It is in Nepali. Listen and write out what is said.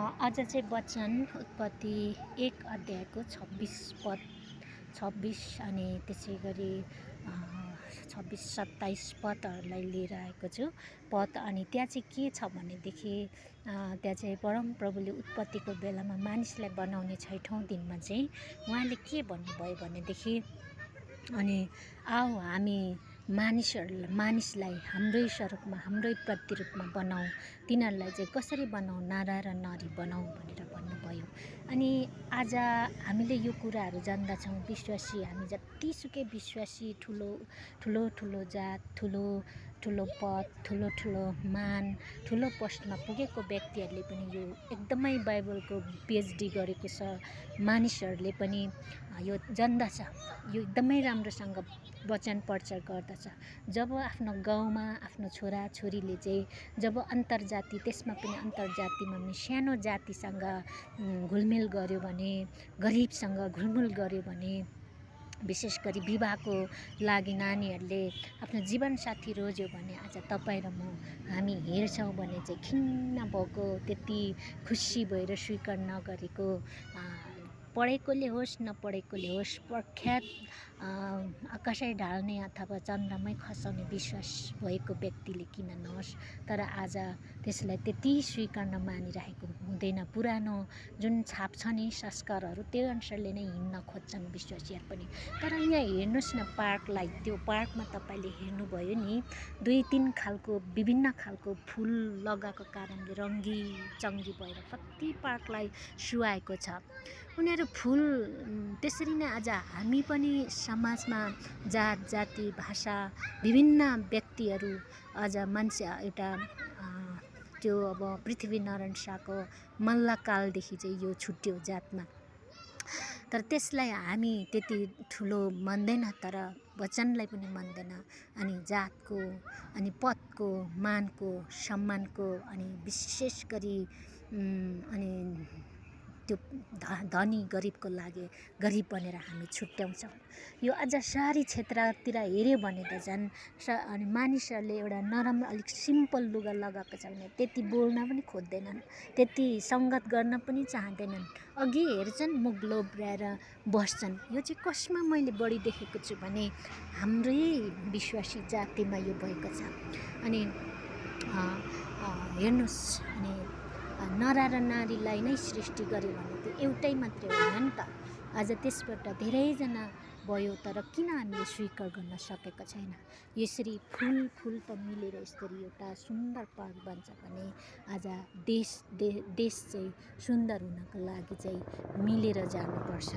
आज चाहिँ वचन उत्पत्ति 1 अध्यायको 26 पद 26 अनि त्यसै गरी 26-27 पदहरूलाई लिएर आएको छु पद। अनि त्यहाँ चाहिँ के छ भनेदेखि त्यहाँ चाहिँ परमप्रभुले उत्पत्तिको बेलामा मानिसलाई बनाउने 6औँ दिनमा चाहिँ उहाँले के भन्नुभयो भनेदेखि अनि आओ हामी मानिसलाई हाम्रै स्वरूपमा हाम्रै प्रतिरूपमा बनाऊ, तिनीहरूलाई चाहिँ कसरी बनाऊ, नारा र नारी बनाऊ भनेर भन्नुभयो। अनि आज हामीले यो कुराहरू जान्दछौँ, विश्वासी हामी जतिसुकै विश्वासी ठुलो जात, ठुलो पद, ठुलो मान, ठुलो पोस्टमा पुगेको व्यक्तिहरूले पनि यो एकदमै बाइबलको पिएचडी गरेको छ मानिसहरूले पनि यो जान्दछ, यो एकदमै राम्रोसँग वचन प्रचार गर्दछ। जब आफ्नो गाउँमा आफ्नो छोराछोरीले चाहिँ जब अन्तर्जाति, त्यसमा पनि अन्तर्जातिमा पनि सानो जातिसँग घुलमिल गर्यो भने, गरिबसँग घुलमिल गर्यो भने, विशेष गरी विवाहको लागि नानीहरूले आफ्नो जीवनसाथी रोज्यो भने आज तपाईँ र म हामी हेर्छौँ भने चाहिँ खिन्न भएको, त्यति खुसी भएर स्वीकार नगरेको, पढेकोले होस् नपढेकोले होस्, प्रख्यात आकाशै ढाल्ने अथवा चन्द्रमै खसाउने विश्वास भएको व्यक्तिले किन नहोस्, तर आज त्यसलाई त्यति स्वीकार नमानिरहेको हुँदैन। पुरानो जुन छाप छ नि संस्कारहरू, त्यो अनुसारले नै हिँड्न खोज्छन् विश्वासीहरू पनि। तर यहाँ हेर्नुहोस् न पार्कलाई, त्यो पार्कमा तपाईँले हेर्नुभयो नि 2-3 खालको विभिन्न खालको फुल लगाएको कारणले रङ्गी चङ्गी भएर कति पार्कलाई सुहाएको छ। उनीहरू फुल त्यसरी नै आज हामी पनि समाजमा जात जाति भाषा विभिन्न व्यक्तिहरू आज मान्छे एउटा त्यो अब पृथ्वीनारायण शाहको मल्लकालदेखि चाहिँ यो छुट्यो जातमा, तर त्यसलाई हामी त्यति ठुलो मान्दैन, तर वचनलाई पनि मान्दैन। अनि जातको अनि पदको मानको सम्मानको अनि विशेष गरी अनि त्यो धनी गरिबको लागि गरिब भनेर हामी छुट्याउँछौँ। यो आज सहरी क्षेत्रतिर हेऱ्यो भने त झन् अनि मानिसहरूले एउटा नराम्रो अलिक सिम्पल लुगा लगाएको छ भने त्यति बोल्न पनि खोज्दैनन्, त्यति सङ्गत गर्न पनि चाहँदैनन्, अघि हेर्छन् मुख लोभ्याएर बस्छन्। यो चाहिँ कसमा मैले बढी देखेको छु भने हाम्रै विश्वासी जातिमा यो भएको छ। अनि हेर्नुहोस्, अनि नर र नारीलाई नै सृष्टि गर्यो भने त्यो एउटै मात्रै होइन नि त। आज त्यसबाट धेरैजना भयो, तर किन हामीले स्वीकार गर्न सकेको छैन? यसरी फुल त मिलेर यसरी एउटा सुन्दर पार्क बन्छ भने आज देश चाहिँ सुन्दर हुनको लागि चाहिँ मिलेर जानुपर्छ।